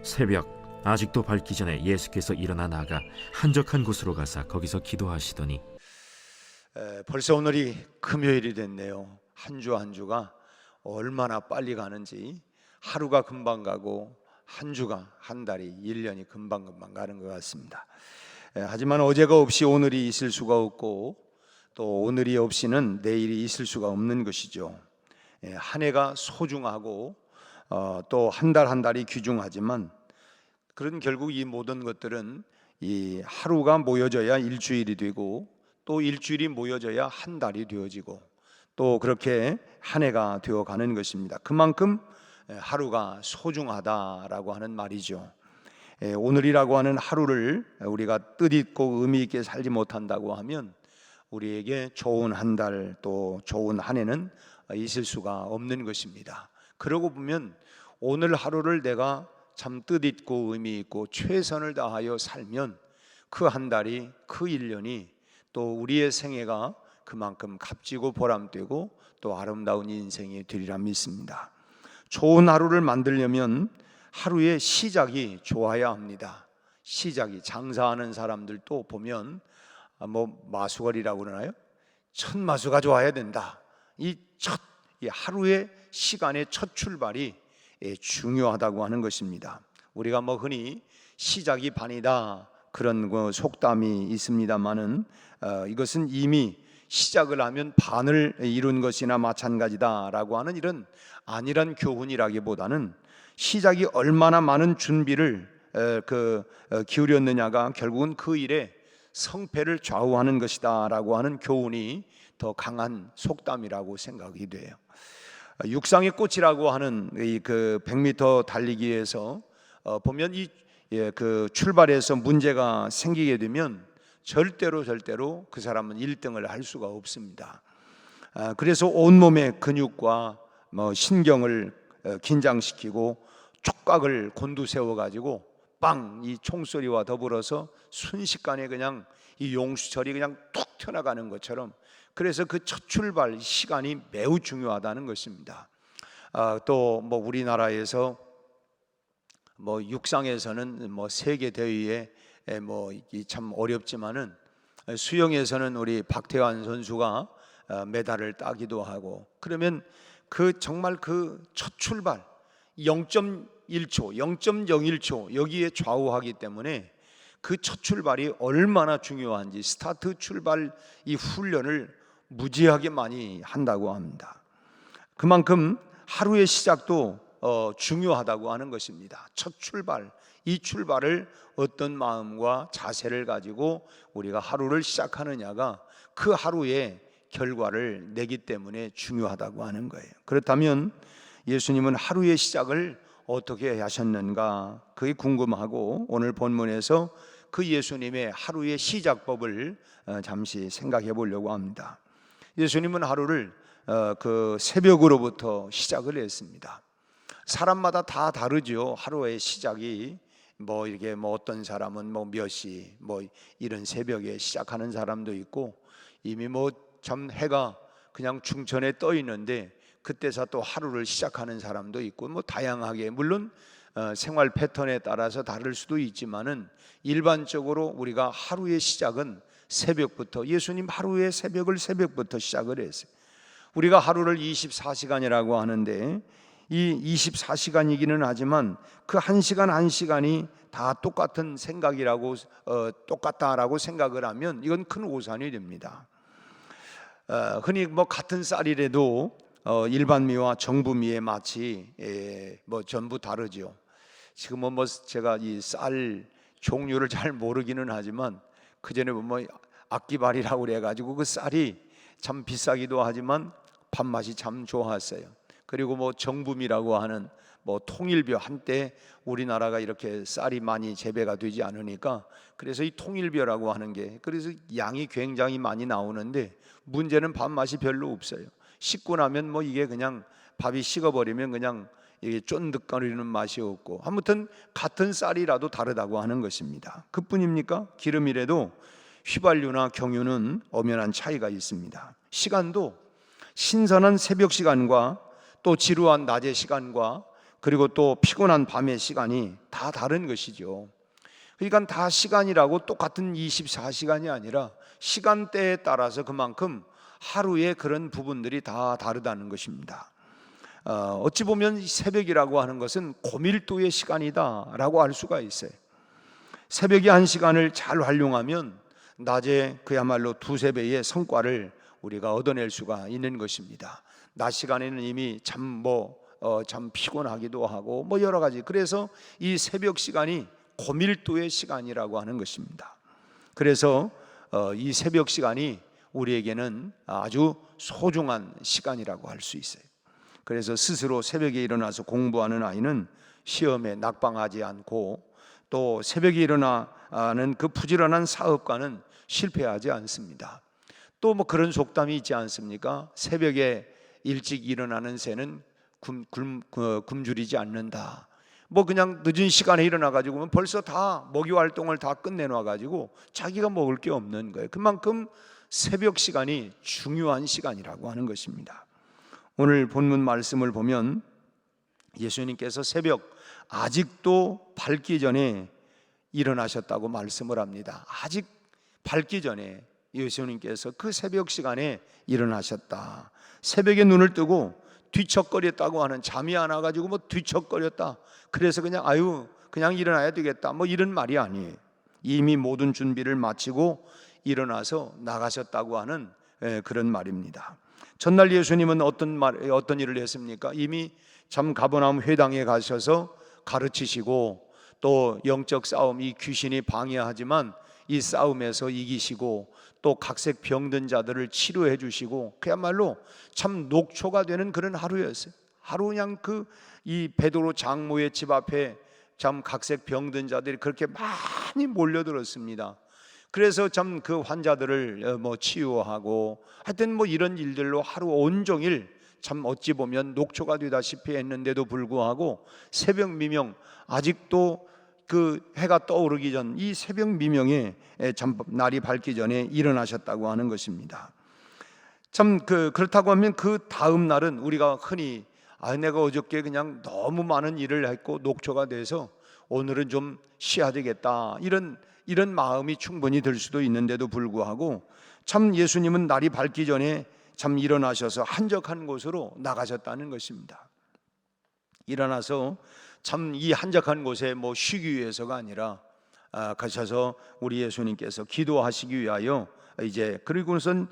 새벽 아직도 밝기 전에 예수께서 일어나 나가 한적한 곳으로 가사 거기서 기도하시더니 벌써 오늘이 금요일이 됐네요. 한 주 한 주가 얼마나 빨리 가는지, 하루가 금방 가고 한 주가, 한 달이, 1년이 금방금방 가는 것 같습니다. 하지만 어제가 없이 오늘이 있을 수가 없고, 또 오늘이 없이는 내일이 있을 수가 없는 것이죠. 한 해가 소중하고 또 한 달 한 달이 귀중하지만, 그런 결국 이 모든 것들은 이 하루가 모여져야 일주일이 되고, 또 일주일이 모여져야 한 달이 되어지고, 또 그렇게 한 해가 되어가는 것입니다. 그만큼 하루가 소중하다라고 하는 말이죠. 오늘이라고 하는 하루를 우리가 뜻있고 의미 있게 살지 못한다고 하면 우리에게 좋은 한 달, 또 좋은 한 해는 있을 수가 없는 것입니다. 그러고 보면 오늘 하루를 내가 참 뜻있고 의미 있고 최선을 다하여 살면 그 한 달이, 그 1년이, 또 우리의 생애가 그만큼 값지고 보람되고 또 아름다운 인생이 되리라 믿습니다. 좋은 하루를 만들려면 하루의 시작이 좋아야 합니다. 시작이, 장사하는 사람들도 보면 마수거리라고 그러나요? 첫 마수가 좋아야 된다. 이 하루의 시간의 첫 출발이 중요하다고 하는 것입니다. 우리가 흔히 시작이 반이다 그런 속담이 있습니다만은 이것은 이미 시작을 하면 반을 이룬 것이나 마찬가지다라고 하는 이런 안일한 교훈이라기보다는 시작이 얼마나 많은 준비를 기울였느냐가 결국은 그 일의 성패를 좌우하는 것이다라고 하는 교훈이 더 강한 속담이라고 생각이 돼요. 육상의 꽃이라고 하는 그 100m 달리기에서 보면 그 출발해서 문제가 생기게 되면 절대로 그 사람은 1등을 할 수가 없습니다. 그래서 온몸의 근육과 신경을 긴장시키고 촉각을 곤두세워 가지고 이 총소리와 더불어서 순식간에 그냥 이 용수철이 그냥 툭 튀어나가는 것처럼, 그래서 그 첫 출발 시간이 매우 중요하다는 것입니다. 또 우리나라에서 육상에서는 세계 대회에 참 어렵지만은 수영에서는 우리 박태환 선수가 메달을 따기도 하고, 그러면 정말 그 첫 출발 0.1초, 0.01초 여기에 좌우하기 때문에 그 첫 출발이 얼마나 중요한지 스타트 출발 이 훈련을 무지하게 많이 한다고 합니다. 그만큼 하루의 시작도 중요하다고 하는 것입니다. 첫 출발, 이 출발을 어떤 마음과 자세를 가지고 우리가 하루를 시작하느냐가 그 하루의 결과를 내기 때문에 중요하다고 하는 거예요. 그렇다면 예수님은 하루의 시작을 어떻게 하셨는가, 그게 궁금하고 오늘 본문에서 그 예수님의 하루의 시작법을 잠시 생각해 보려고 합니다. 예수님은 하루를 그 새벽으로부터 시작을 했습니다. 사람마다 다 다르죠. 하루의 시작이 이렇게 어떤 사람은 몇 시 이런 새벽에 시작하는 사람도 있고, 이미 참 해가 그냥 중천에 떠 있는데 그때서 또 하루를 시작하는 사람도 있고, 다양하게 물론 생활 패턴에 따라서 다를 수도 있지만은 일반적으로 우리가 하루의 시작은 새벽부터, 예수님 하루의 새벽부터 시작을 했어요. 우리가 하루를 24시간이라고 하는데 이 24시간이기는 하지만 그 한 시간 한 시간이 다 똑같은 생각이라고 똑같다라고 생각을 하면 이건 큰 오산이 됩니다. 흔히 같은 쌀이라도 일반미와 정부미의 맛이 전부 다르죠. 지금 제가 이 쌀 종류를 잘 모르기는 하지만 그전에 보면 악기발이라고 그래가지고 그 쌀이 참 비싸기도 하지만 밥맛이 참 좋았어요. 그리고 정부미라고 하는 통일벼, 한때 우리나라가 이렇게 쌀이 많이 재배가 되지 않으니까 그래서 이 통일벼라고 하는 게, 그래서 양이 굉장히 많이 나오는데 문제는 밥맛이 별로 없어요. 식고 나면 이게 그냥 밥이 식어버리면 그냥 이게 쫀득거리는 맛이 없고, 아무튼 같은 쌀이라도 다르다고 하는 것입니다. 그뿐입니까? 기름이라도 휘발유나 경유는 엄연한 차이가 있습니다. 시간도 신선한 새벽 시간과 또 지루한 낮의 시간과 그리고 또 피곤한 밤의 시간이 다 다른 것이죠. 그러니까 다 시간이라고 똑같은 24시간이 아니라 시간대에 따라서 그만큼 하루의 그런 부분들이 다 다르다는 것입니다. 어찌 보면 새벽이라고 하는 것은 고밀도의 시간이다라고 알 수가 있어요. 새벽의 한 시간을 잘 활용하면 낮에 그야말로 두세 배의 성과를 우리가 얻어낼 수가 있는 것입니다. 낮 시간에는 이미 참 피곤하기도 하고 뭐 여러 가지, 그래서 이 새벽 시간이 고밀도의 시간이라고 하는 것입니다. 그래서 이 새벽 시간이 우리에게는 아주 소중한 시간이라고 할 수 있어요. 그래서 스스로 새벽에 일어나서 공부하는 아이는 시험에 낙방하지 않고, 또 새벽에 일어나는 그 부지런한 사업가는 실패하지 않습니다. 또 뭐 그런 속담이 있지 않습니까? 새벽에 일찍 일어나는 새는 굶주리지 않는다. 뭐 그냥 늦은 시간에 일어나 가지고 벌써 다 먹이 활동을 다 끝내놔 가지고 자기가 먹을 게 없는 거예요. 그만큼 새벽 시간이 중요한 시간이라고 하는 것입니다. 오늘 본문 말씀을 보면 예수님께서 새벽 아직도 밝기 전에 일어나셨다고 말씀을 합니다. 아직 밝기 전에 예수님께서 그 새벽 시간에 일어나셨다. 새벽에 눈을 뜨고 뒤척거렸다고 하는, 잠이 안 와가지고 뭐 뒤척거렸다, 그래서 그냥 일어나야 되겠다, 뭐 이런 말이 아니에요. 이미 모든 준비를 마치고 일어나서 나가셨다고 하는 그런 말입니다. 전날 예수님은 어떤 일을 했습니까? 이미 참 가버나움 회당에 가셔서 가르치시고, 또 영적 싸움, 이 귀신이 방해하지만 이 싸움에서 이기시고, 또 각색 병든 자들을 치료해 주시고, 그야말로 참 녹초가 되는 그런 하루였어요. 하루 그냥 이 베드로 장모의 집 앞에 참 각색 병든 자들이 그렇게 많이 몰려들었습니다. 그래서 참 그 환자들을 치유하고, 하여튼 이런 일들로 하루 온종일 참 어찌 보면 녹초가 되다시피 했는데도 불구하고 새벽 미명, 아직도 그 해가 떠오르기 전 이 새벽 미명에 참 날이 밝기 전에 일어나셨다고 하는 것입니다. 참 그렇다고 하면 그 다음 날은 우리가 흔히 내가 어저께 그냥 너무 많은 일을 했고 녹초가 돼서 오늘은 좀 쉬어야 되겠다, 이런 마음이 충분히 들 수도 있는데도 불구하고 참 예수님은 날이 밝기 전에 참 일어나셔서 한적한 곳으로 나가셨다는 것입니다. 일어나서 참 이 한적한 곳에 쉬기 위해서가 아니라 가셔서 우리 예수님께서 기도하시기 위하여 그리고선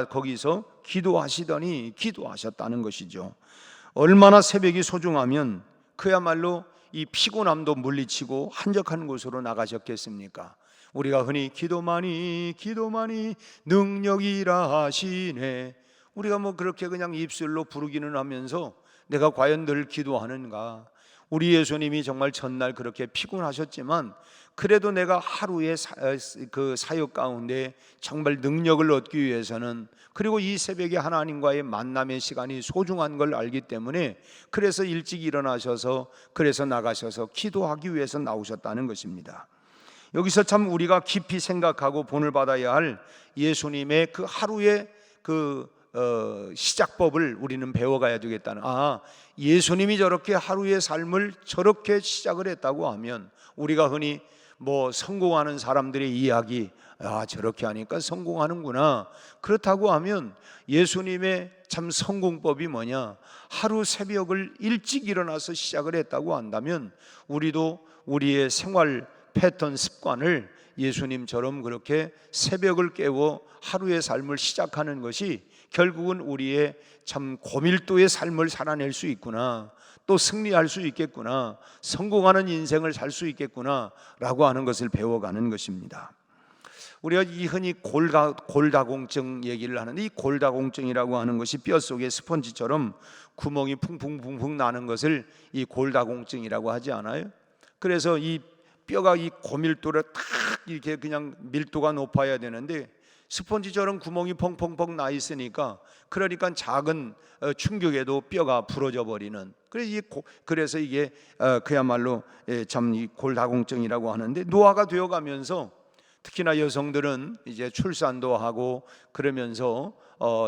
거기서 기도하셨다는 것이죠. 얼마나 새벽이 소중하면 그야말로 이 피곤함도 물리치고 한적한 곳으로 나가셨겠습니까? 우리가 흔히 기도만이 능력이라 하시네, 우리가 그렇게 그냥 입술로 부르기는 하면서 내가 과연 늘 기도하는가? 우리 예수님이 정말 전날 그렇게 피곤하셨지만 그래도 내가 하루의 그 사역 가운데 정말 능력을 얻기 위해서는, 그리고 이 새벽에 하나님과의 만남의 시간이 소중한 걸 알기 때문에 그래서 일찍 일어나셔서 그래서 나가셔서 기도하기 위해서 나오셨다는 것입니다. 여기서 참 우리가 깊이 생각하고 본을 받아야 할 예수님의 그 하루의 시작법을 우리는 배워가야 되겠다는, 예수님이 저렇게 하루의 삶을 저렇게 시작을 했다고 하면 우리가 흔히 성공하는 사람들의 이야기, 저렇게 하니까 성공하는구나, 그렇다고 하면 예수님의 참 성공법이 뭐냐? 하루 새벽을 일찍 일어나서 시작을 했다고 한다면 우리도 우리의 생활 패턴 습관을 예수님처럼 그렇게 새벽을 깨워 하루의 삶을 시작하는 것이 결국은 우리의 참 고밀도의 삶을 살아낼 수 있구나, 또 승리할 수 있겠구나, 성공하는 인생을 살 수 있겠구나 라고 하는 것을 배워가는 것입니다. 우리가 흔히 골다공증 얘기를 하는데, 이 골다공증이라고 하는 것이 뼛속에 스펀지처럼 구멍이 풍풍풍풍 나는 것을 이 골다공증이라고 하지 않아요? 그래서 이 뼈가 이 고밀도를 탁 이렇게 그냥 밀도가 높아야 되는데 스펀지처럼 구멍이 펑펑펑 나 있으니까, 그러니까 작은 충격에도 뼈가 부러져 버리는, 그래서 이게 그야말로 참 이 골다공증이라고 하는데, 노화가 되어가면서 특히나 여성들은 이제 출산도 하고 그러면서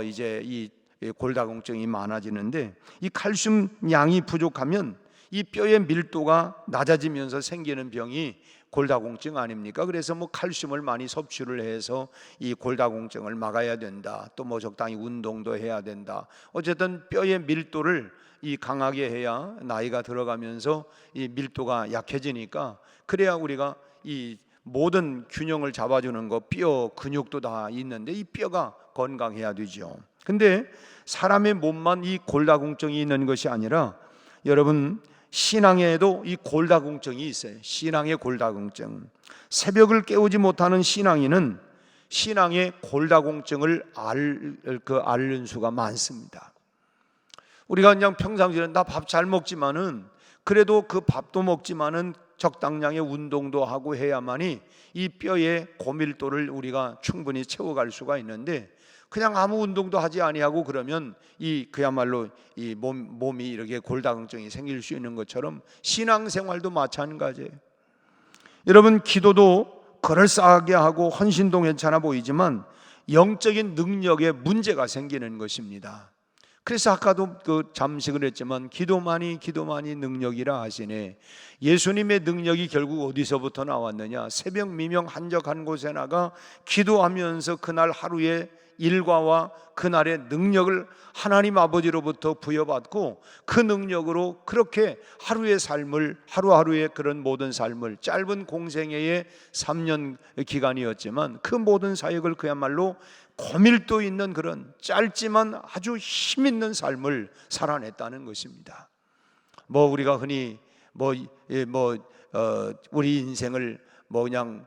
이제 이 골다공증이 많아지는데, 이 칼슘 양이 부족하면 이 뼈의 밀도가 낮아지면서 생기는 병이 골다공증 아닙니까? 그래서 뭐 칼슘을 많이 섭취를 해서 이 골다공증을 막아야 된다. 또 뭐 적당히 운동도 해야 된다. 어쨌든 뼈의 밀도를 이 강하게 해야 나이가 들어가면서 이 밀도가 약해지니까, 그래야 우리가 이 모든 균형을 잡아주는 거, 뼈 근육도 다 있는데 이 뼈가 건강해야 되죠. 근데 사람의 몸만 이 골다공증이 있는 것이 아니라, 여러분, 신앙에도 이 골다공증이 있어요. 신앙의 골다공증. 새벽을 깨우지 못하는 신앙인은 신앙의 골다공증을 앓는 수가 많습니다. 우리가 그냥 평상시에 나 밥 잘 먹지만은, 그래도 그 밥도 먹지만은 적당량의 운동도 하고 해야만이 이 뼈의 고밀도를 우리가 충분히 채워갈 수가 있는데, 그냥 아무 운동도 하지 아니하고 그러면 이 그야말로 이 몸이 이렇게 골다공증이 생길 수 있는 것처럼 신앙생활도 마찬가지예요. 여러분, 기도도 그럴싸하게 하고 헌신도 괜찮아 보이지만 영적인 능력에 문제가 생기는 것입니다. 그래서 아까도 잠시 그랬지만 기도만이 능력이라 하시네. 예수님의 능력이 결국 어디서부터 나왔느냐? 새벽 미명 한적한 곳에 나가 기도하면서 그날 하루의 일과와 그날의 능력을 하나님 아버지로부터 부여받고, 그 능력으로 그렇게 하루의 삶을, 하루하루의 그런 모든 삶을, 짧은 공생애의 3년 기간이었지만 그 모든 사역을 그야말로 고밀도 있는 그런 짧지만 아주 힘 있는 삶을 살아냈다는 것입니다. 뭐 우리가 흔히 우리 인생을 그냥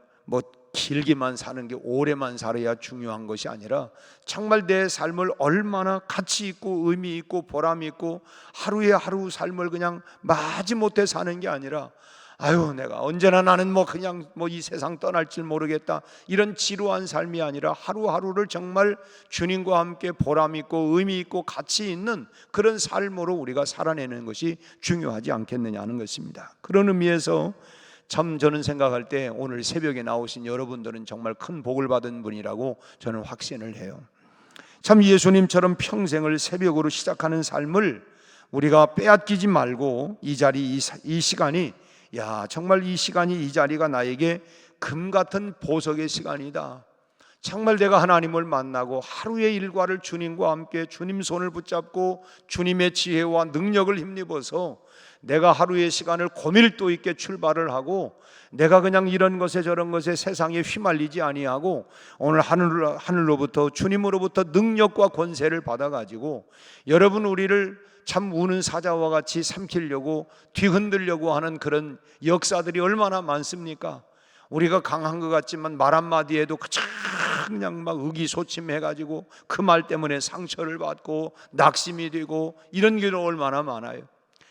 길게만 사는 게, 오래만 살아야 중요한 것이 아니라 정말 내 삶을 얼마나 가치 있고 의미 있고 보람 있고 하루의 하루 삶을 그냥 마지못해 사는 게 아니라, 아유 내가 언제나 나는 그냥 이 세상 떠날 줄 모르겠다, 이런 지루한 삶이 아니라 하루하루를 정말 주님과 함께 보람 있고 의미 있고 가치 있는 그런 삶으로 우리가 살아내는 것이 중요하지 않겠느냐 하는 것입니다. 그런 의미에서 참 저는 생각할 때 오늘 새벽에 나오신 여러분들은 정말 큰 복을 받은 분이라고 저는 확신을 해요. 참 예수님처럼 평생을 새벽으로 시작하는 삶을 우리가 빼앗기지 말고, 이 자리, 이 시간이, 정말 이 시간이, 이 자리가 나에게 금 같은 보석의 시간이다. 정말 내가 하나님을 만나고 하루의 일과를 주님과 함께 주님 손을 붙잡고 주님의 지혜와 능력을 힘입어서 내가 하루의 시간을 고밀도 있게 출발을 하고, 내가 그냥 이런 것에 저런 것에 세상에 휘말리지 아니하고 오늘 하늘로부터 주님으로부터 능력과 권세를 받아가지고 여러분 우리를 참 우는 사자와 같이 삼키려고 뒤흔들려고 하는 그런 역사들이 얼마나 많습니까? 우리가 강한 것 같지만 말 한마디에도 그냥 의기소침해가지고 그 말 때문에 상처를 받고 낙심이 되고 이런 게 얼마나 많아요.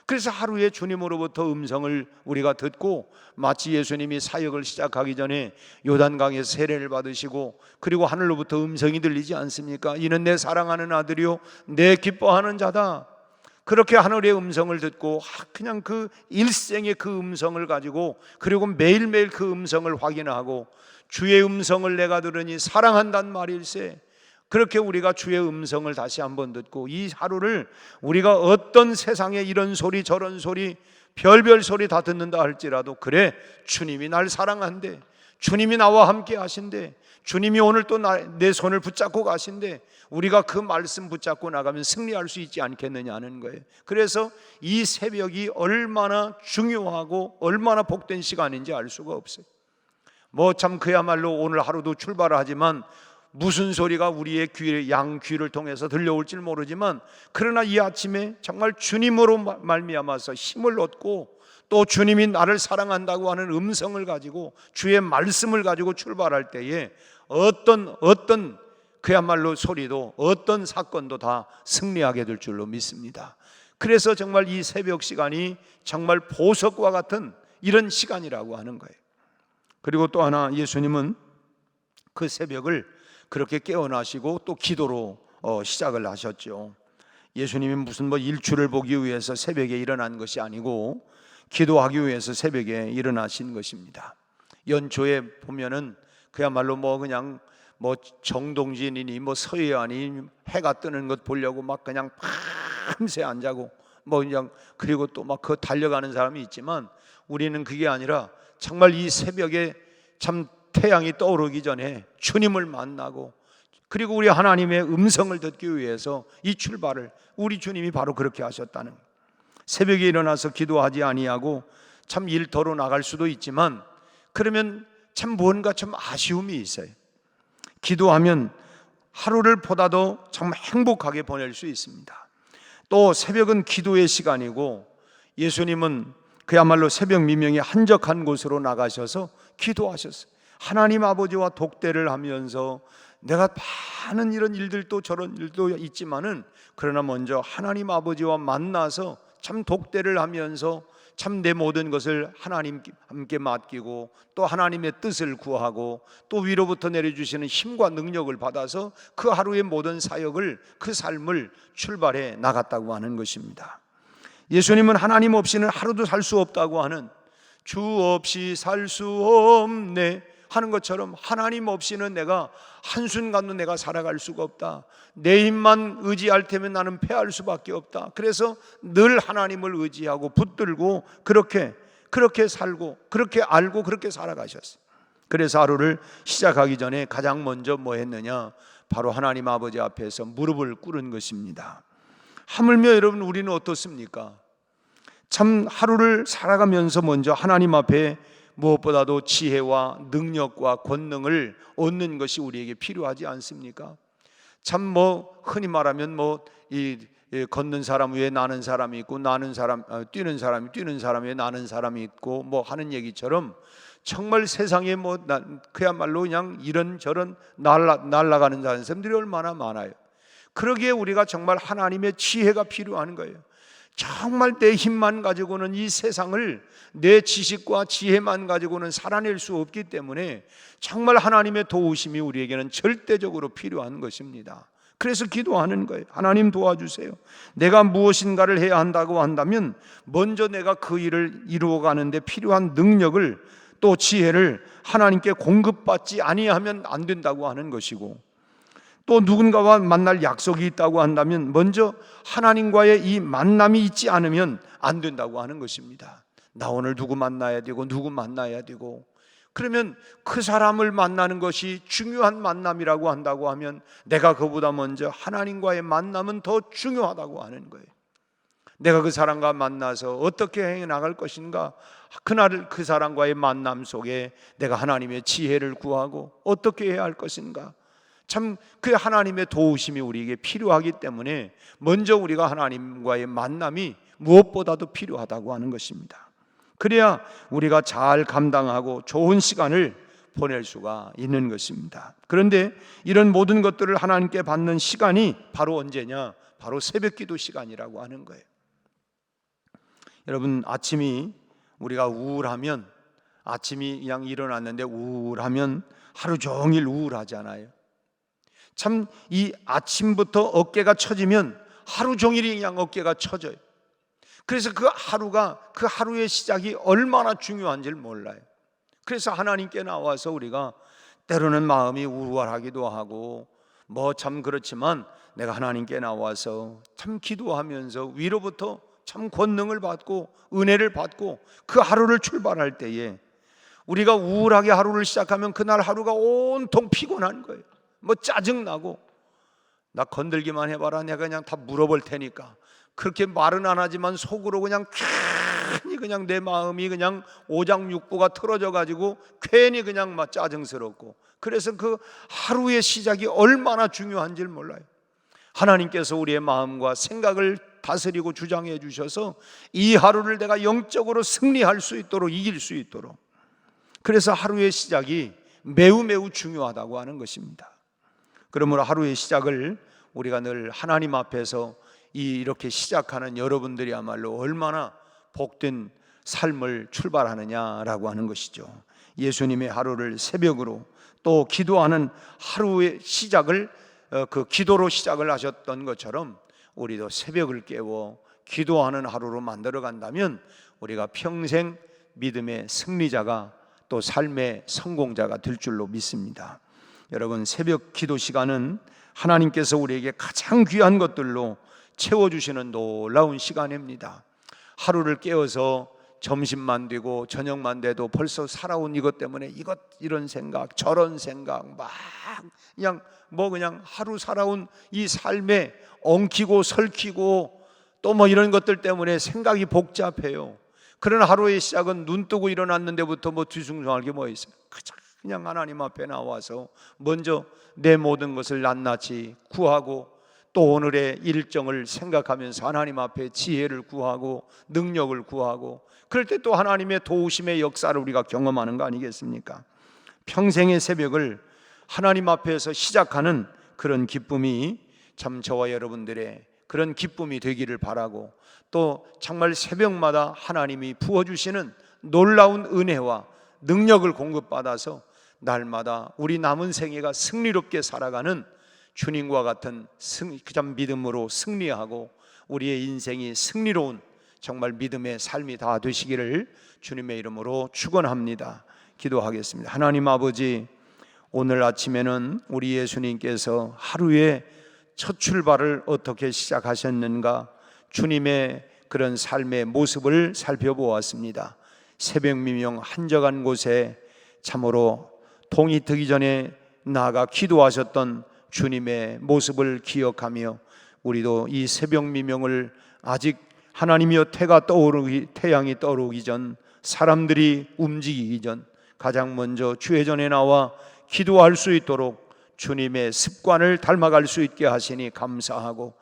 그래서 하루에 주님으로부터 음성을 우리가 듣고, 마치 예수님이 사역을 시작하기 전에 요단강에서 세례를 받으시고 그리고 하늘로부터 음성이 들리지 않습니까? 이는 내 사랑하는 아들이요 내 기뻐하는 자다. 그렇게 하늘의 음성을 듣고 그냥 그 일생의 그 음성을 가지고, 그리고 매일매일 그 음성을 확인하고, 주의 음성을 내가 들으니 사랑한단 말일세. 그렇게 우리가 주의 음성을 다시 한번 듣고, 이 하루를 우리가 어떤 세상에 이런 소리 저런 소리 별별 소리 다 듣는다 할지라도, 그래 주님이 날 사랑한대, 주님이 나와 함께 하신대, 주님이 오늘 또 내 손을 붙잡고 가신대, 우리가 그 말씀 붙잡고 나가면 승리할 수 있지 않겠느냐 하는 거예요. 그래서 이 새벽이 얼마나 중요하고 얼마나 복된 시간인지 알 수가 없어요. 참 그야말로 오늘 하루도 출발을 하지만 무슨 소리가 우리의 양귀를 통해서 들려올지 모르지만, 그러나 이 아침에 정말 주님으로 말미암아서 힘을 얻고, 또 주님이 나를 사랑한다고 하는 음성을 가지고 주의 말씀을 가지고 출발할 때에 어떤 그야말로 소리도, 어떤 사건도 다 승리하게 될 줄로 믿습니다. 그래서 정말 이 새벽 시간이 정말 보석과 같은 이런 시간이라고 하는 거예요. 그리고 또 하나, 예수님은 그 새벽을 그렇게 깨어나시고 또 기도로 시작을 하셨죠. 예수님이 무슨 일출을 보기 위해서 새벽에 일어난 것이 아니고 기도하기 위해서 새벽에 일어나신 것입니다. 연초에 보면은 그야말로 그냥 정동진이니 서해안이 해가 뜨는 것 보려고 그냥 밤새 안 자고 뭐 그냥 그리고 또 막 그 달려가는 사람이 있지만 우리는 그게 아니라 정말 이 새벽에 참 태양이 떠오르기 전에 주님을 만나고 그리고 우리 하나님의 음성을 듣기 위해서 이 출발을 우리 주님이 바로 그렇게 하셨다는, 새벽에 일어나서 기도하지 아니하고 참 일터로 나갈 수도 있지만 그러면 참 뭔가 좀 아쉬움이 있어요. 기도하면 하루를 보다도 정말 행복하게 보낼 수 있습니다. 또 새벽은 기도의 시간이고 예수님은 그야말로 새벽 미명에 한적한 곳으로 나가셔서 기도하셨어요. 하나님 아버지와 독대를 하면서 내가 많은 이런 일들도 저런 일도 있지만은 그러나 먼저 하나님 아버지와 만나서 참 독대를 하면서 참 내 모든 것을 하나님께 함께 맡기고 또 하나님의 뜻을 구하고 또 위로부터 내려주시는 힘과 능력을 받아서 그 하루의 모든 사역을, 그 삶을 출발해 나갔다고 하는 것입니다. 예수님은 하나님 없이는 하루도 살 수 없다고 하는, 주 없이 살 수 없네 하는 것처럼 하나님 없이는 내가 한순간도 내가 살아갈 수가 없다. 내 힘만 의지할 테면 나는 패할 수밖에 없다. 그래서 늘 하나님을 의지하고 붙들고 그렇게 살고 그렇게 알고 그렇게 살아가셨어요. 그래서 하루를 시작하기 전에 가장 먼저 뭐 했느냐? 바로 하나님 아버지 앞에서 무릎을 꿇은 것입니다. 하물며 여러분 우리는 어떻습니까? 참 하루를 살아가면서 먼저 하나님 앞에 무엇보다도 지혜와 능력과 권능을 얻는 것이 우리에게 필요하지 않습니까? 참 뭐 흔히 말하면 뭐 이 걷는 사람 위에 나는 사람이 있고 뛰는 사람 위에 나는 사람이 있고 뭐 하는 얘기처럼 정말 세상에 뭐 그야말로 그냥 이런저런 날아가는 사람들이 얼마나 많아요. 그러기에 우리가 정말 하나님의 지혜가 필요한 거예요. 정말 내 힘만 가지고는 이 세상을, 내 지식과 지혜만 가지고는 살아낼 수 없기 때문에 정말 하나님의 도우심이 우리에게는 절대적으로 필요한 것입니다. 그래서 기도하는 거예요. 하나님 도와주세요. 내가 무엇인가를 해야 한다고 한다면 먼저 내가 그 일을 이루어가는데 필요한 능력을 또 지혜를 하나님께 공급받지 아니하면 안 된다고 하는 것이고, 또 누군가와 만날 약속이 있다고 한다면 먼저 하나님과의 이 만남이 있지 않으면 안 된다고 하는 것입니다. 나 오늘 누구 만나야 되고 그러면 그 사람을 만나는 것이 중요한 만남이라고 한다고 하면 내가 그보다 먼저 하나님과의 만남은 더 중요하다고 하는 거예요. 내가 그 사람과 만나서 어떻게 해 나갈 것인가, 그날 그 사람과의 만남 속에 내가 하나님의 지혜를 구하고 어떻게 해야 할 것인가, 참 그 하나님의 도우심이 우리에게 필요하기 때문에 먼저 우리가 하나님과의 만남이 무엇보다도 필요하다고 하는 것입니다. 그래야 우리가 잘 감당하고 좋은 시간을 보낼 수가 있는 것입니다. 그런데 이런 모든 것들을 하나님께 받는 시간이 바로 언제냐? 바로 새벽기도 시간이라고 하는 거예요. 여러분, 아침이 우리가 우울하면, 아침이 그냥 일어났는데 우울하면 하루 종일 우울하잖아요. 참 이 아침부터 어깨가 처지면 하루 종일이 그냥 어깨가 처져요. 그래서 그 하루의 시작이 얼마나 중요한지를 몰라요. 그래서 하나님께 나와서 우리가 때로는 마음이 우울하기도 하고 뭐 참 그렇지만 내가 하나님께 나와서 참 기도하면서 위로부터 참 권능을 받고 은혜를 받고 그 하루를 출발할 때에 우리가 우울하게 하루를 시작하면 그날 하루가 온통 피곤한 거예요. 뭐 짜증나고 나 건들기만 해봐라, 내가 그냥 다 물어볼 테니까, 그렇게 말은 안 하지만 속으로 그냥 괜히 그냥 내 마음이 그냥 오장육부가 틀어져 가지고 괜히 그냥 막 짜증스럽고, 그래서 그 하루의 시작이 얼마나 중요한지를 몰라요. 하나님께서 우리의 마음과 생각을 다스리고 주장해 주셔서 이 하루를 내가 영적으로 승리할 수 있도록, 이길 수 있도록, 그래서 하루의 시작이 매우 중요하다고 하는 것입니다. 그러므로 하루의 시작을 우리가 늘 하나님 앞에서 이렇게 시작하는 여러분들이야말로 얼마나 복된 삶을 출발하느냐라고 하는 것이죠. 예수님의 하루를 새벽으로 또 기도하는 하루의 시작을 그 기도로 시작을 하셨던 것처럼 우리도 새벽을 깨워 기도하는 하루로 만들어 간다면 우리가 평생 믿음의 승리자가 또 삶의 성공자가 될 줄로 믿습니다. 여러분, 새벽 기도 시간은 하나님께서 우리에게 가장 귀한 것들로 채워주시는 놀라운 시간입니다. 하루를 깨워서 점심만 되고 저녁만 돼도 벌써 살아온 이것 때문에 이런 생각 저런 생각 막 그냥 하루 살아온 이 삶에 엉키고 설키고 또 뭐 이런 것들 때문에 생각이 복잡해요. 그런 하루의 시작은 눈 뜨고 일어났는데부터 뭐 뒤숭숭할 게 뭐 있어요. 그냥 하나님 앞에 나와서 먼저 내 모든 것을 낱낱이 구하고 또 오늘의 일정을 생각하면서 하나님 앞에 지혜를 구하고 능력을 구하고 그럴 때 또 하나님의 도우심의 역사를 우리가 경험하는 거 아니겠습니까? 평생의 새벽을 하나님 앞에서 시작하는 그런 기쁨이 참 저와 여러분들의 그런 기쁨이 되기를 바라고 또 정말 새벽마다 하나님이 부어주시는 놀라운 은혜와 능력을 공급받아서 날마다 우리 남은 생애가 승리롭게 살아가는 주님과 같은 믿음으로 승리하고 우리의 인생이 승리로운 정말 믿음의 삶이 다 되시기를 주님의 이름으로 축원합니다. 기도하겠습니다. 하나님 아버지, 오늘 아침에는 우리 예수님께서 하루의 첫 출발을 어떻게 시작하셨는가 주님의 그런 삶의 모습을 살펴보았습니다. 새벽 미명 한적한 곳에 참으로 동이 트기 전에 나아가 기도하셨던 주님의 모습을 기억하며 우리도 이 새벽 미명을 아직 하나님이여 태양이 떠오르기 전 사람들이 움직이기 전 가장 먼저 주의 전에 나와 기도할 수 있도록 주님의 습관을 닮아갈 수 있게 하시니 감사하고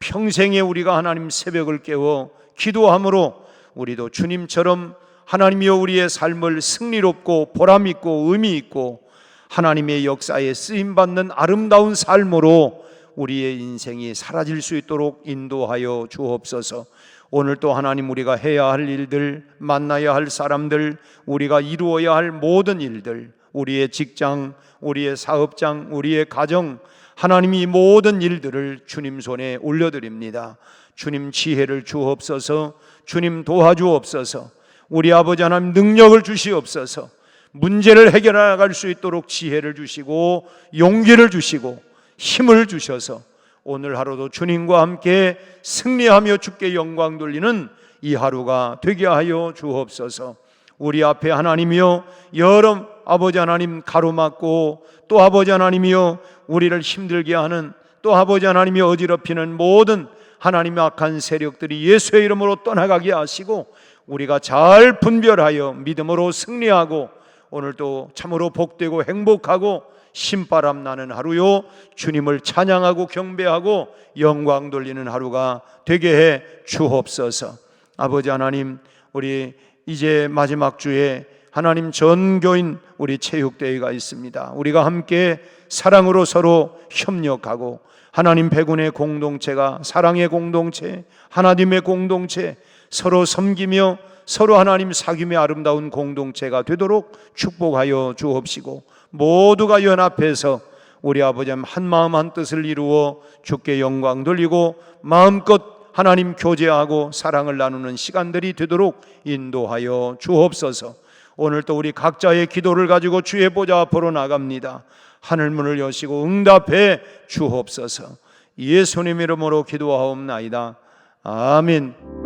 평생에 우리가 하나님 새벽을 깨워 기도함으로 우리도 주님처럼 하나님이여 우리의 삶을 승리롭고 보람있고 의미있고 하나님의 역사에 쓰임받는 아름다운 삶으로 우리의 인생이 사라질 수 있도록 인도하여 주옵소서. 오늘 또 하나님 우리가 해야 할 일들, 만나야 할 사람들, 우리가 이루어야 할 모든 일들, 우리의 직장, 우리의 사업장, 우리의 가정, 하나님이 모든 일들을 주님 손에 올려드립니다. 주님 지혜를 주옵소서. 주님 도와주옵소서. 우리 아버지 하나님 능력을 주시옵소서. 문제를 해결해 나갈 수 있도록 지혜를 주시고 용기를 주시고 힘을 주셔서 오늘 하루도 주님과 함께 승리하며 주께 영광 돌리는 이 하루가 되게 하여 주옵소서. 우리 앞에 하나님이여 여러 아버지 하나님 가로막고 또 아버지 하나님이여 우리를 힘들게 하는 또 아버지 하나님이 어지럽히는 모든 하나님의 악한 세력들이 예수의 이름으로 떠나가게 하시고 우리가 잘 분별하여 믿음으로 승리하고 오늘도 참으로 복되고 행복하고 신바람 나는 하루요 주님을 찬양하고 경배하고 영광 돌리는 하루가 되게 해 주옵소서. 아버지 하나님, 우리 이제 마지막 주에 하나님 전교인 우리 체육대회가 있습니다. 우리가 함께 사랑으로 서로 협력하고 하나님 백운의 공동체가 사랑의 공동체, 하나님의 공동체, 서로 섬기며 서로 하나님 사귐의 아름다운 공동체가 되도록 축복하여 주옵시고 모두가 연합해서 우리 아버지 한 마음 한 뜻을 이루어 주께 영광 돌리고 마음껏 하나님 교제하고 사랑을 나누는 시간들이 되도록 인도하여 주옵소서. 오늘 또 우리 각자의 기도를 가지고 주의 보좌 앞으로 나갑니다. 하늘문을 여시고 응답해 주옵소서. 예수님 이름으로 기도하옵나이다. 아멘.